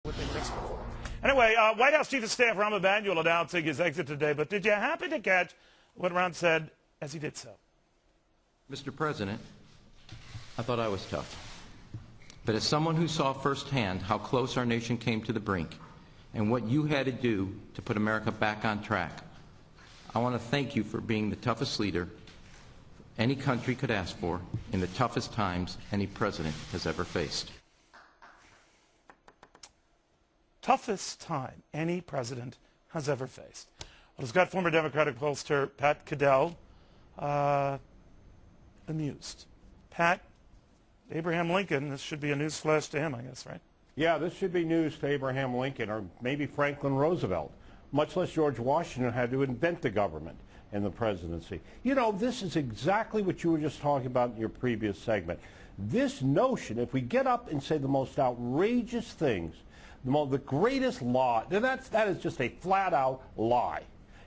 what they risk for. Anyway, White House Chief of Staff Rahm Emanuel announcing his exit today, but did you happen to catch what Rahm said as he did so? Mr. President, I thought I was tough. But as someone who saw firsthand how close our nation came to the brink and what you had to do to put America back on track, I want to thank you for being the toughest leader any country could ask for in the toughest times any president has ever faced. Toughest time any president has ever faced. Well, it's got former Democratic pollster Pat Caddell amused. Pat, Abraham Lincoln, this should be a news flash to him, I guess, right? Yeah, this should be news to Abraham Lincoln or maybe Franklin Roosevelt, much less George Washington had to invent the government and the presidency. You know, this is exactly what you were just talking about in your previous segment. This notion, if we get up and say the most outrageous things, the greatest lie, that is just a flat-out lie.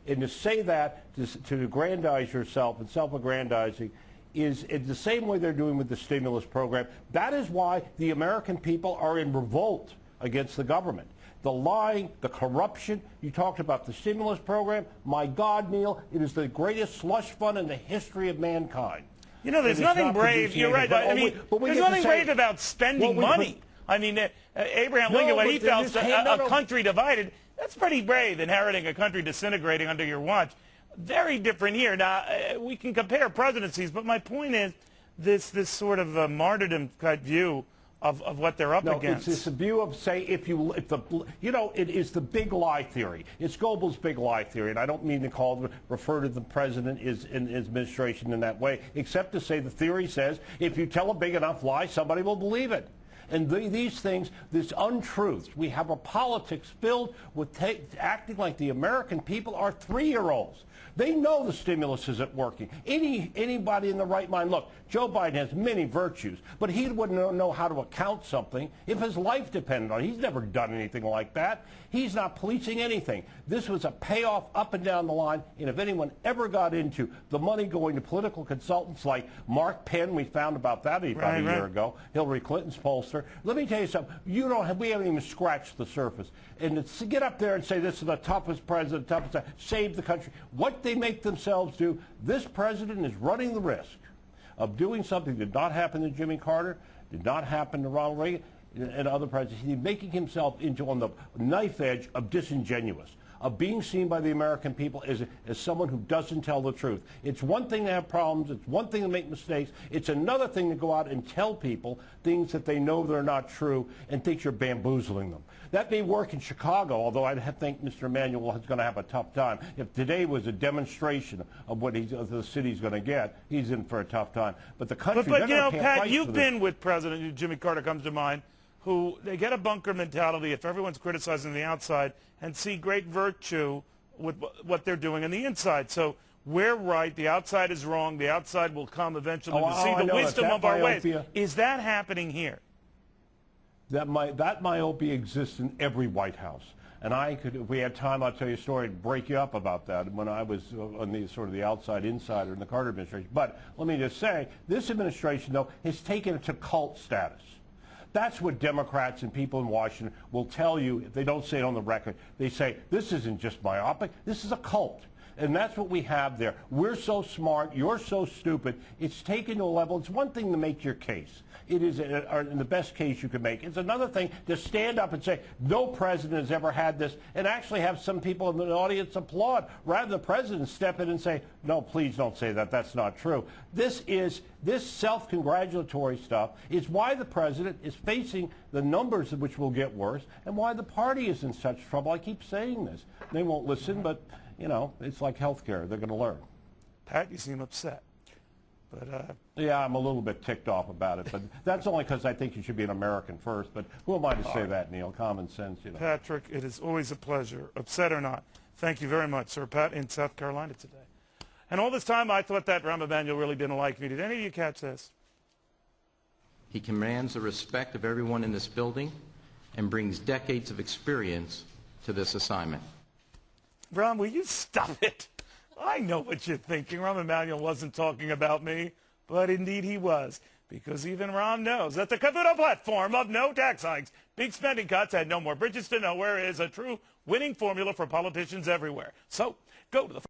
And to say that, to aggrandize yourself and self-aggrandizing, is the same way they're doing with the stimulus program. That is why the American people are in revolt against the government. The lying, the corruption, you talked about the stimulus program. My God, Neil, it is the greatest slush fund in the history of mankind. You know, there's nothing brave. You're right. I mean, there's nothing brave about spending money. I mean, Abraham Lincoln, when he felt a country divided, that's pretty brave, inheriting a country disintegrating under your watch. Very different here. Now, we can compare presidencies, but my point is this sort of martyrdom-type view of what they're up against. It's this view of, say, it is the big lie theory. It's Goebbels' big lie theory, and I don't mean to refer to the president in his administration in that way, except to say the theory says if you tell a big enough lie, somebody will believe it. And these things, these untruths, we have a politics filled with acting like the American people are 3-year-olds. They know the stimulus isn't working. Anybody in the right mind, look, Joe Biden has many virtues, but he wouldn't know how to account something if his life depended on it. He's never done anything like that. He's not policing anything. This was a payoff up and down the line, and if anyone ever got into the money going to political consultants like Mark Penn, we found about that about a year ago, Hillary Clinton's pollster. Let me tell you something. We haven't even scratched the surface. And to get up there and say this is the toughest president, save the country, what they make themselves do, this president is running the risk of doing something that did not happen to Jimmy Carter, did not happen to Ronald Reagan, and other presidents. He's making himself on the knife edge of disingenuous, of being seen by the American people as someone who doesn't tell the truth. It's one thing to have problems. It's one thing to make mistakes. It's another thing to go out and tell people things that they know they're not true and think you're bamboozling them. That may work in Chicago, although I think Mr. Emanuel is going to have a tough time. If today was a demonstration of what the city's going to get, he's in for a tough time. But the country, but you know, Pat, you've been with President Jimmy Carter, comes to mind, who they get a bunker mentality if everyone's criticizing the outside and see great virtue with what they're doing on the inside. So we're right, the outside is wrong, the outside will come eventually to see the wisdom of our ways. Is that happening here? That myopia exists in every White House. And if we had time, I'll tell you a story and break you up about that when I was on the sort of the outside insider in the Carter administration. But let me just say, this administration, though, has taken it to cult status. That's what Democrats and people in Washington will tell you if they don't say it on the record. They say, this isn't just myopic, this is a cult. And that's what we have there. We're so smart, you're so stupid. It's taken to a level, it's one thing to make your case. It is in the best case you could make. It's another thing to stand up and say, no president has ever had this, and actually have some people in the audience applaud, rather than the president step in and say, no, please don't say that, that's not true. This self-congratulatory stuff is why the president is facing the numbers which will get worse, and why the party is in such trouble. I keep saying this. They won't listen, but, you know, it's like health care. They're going to learn. Pat, you seem upset. But, yeah, I'm a little bit ticked off about it, but that's only because I think you should be an American first. But who am I to say that, Neil? Common sense, you know. Patrick, it is always a pleasure, upset or not. Thank you very much, Sir Pat, in South Carolina today. And all this time, I thought that Rahm Emanuel really didn't like me. Did any of you catch this? He commands the respect of everyone in this building and brings decades of experience to this assignment. Rahm, will you stop it? I know what you're thinking. Rahm Emanuel wasn't talking about me, but indeed he was. Because even Rahm knows that the Cavuto platform of no tax hikes, big spending cuts, and no more bridges to nowhere is a true winning formula for politicians everywhere. So go to the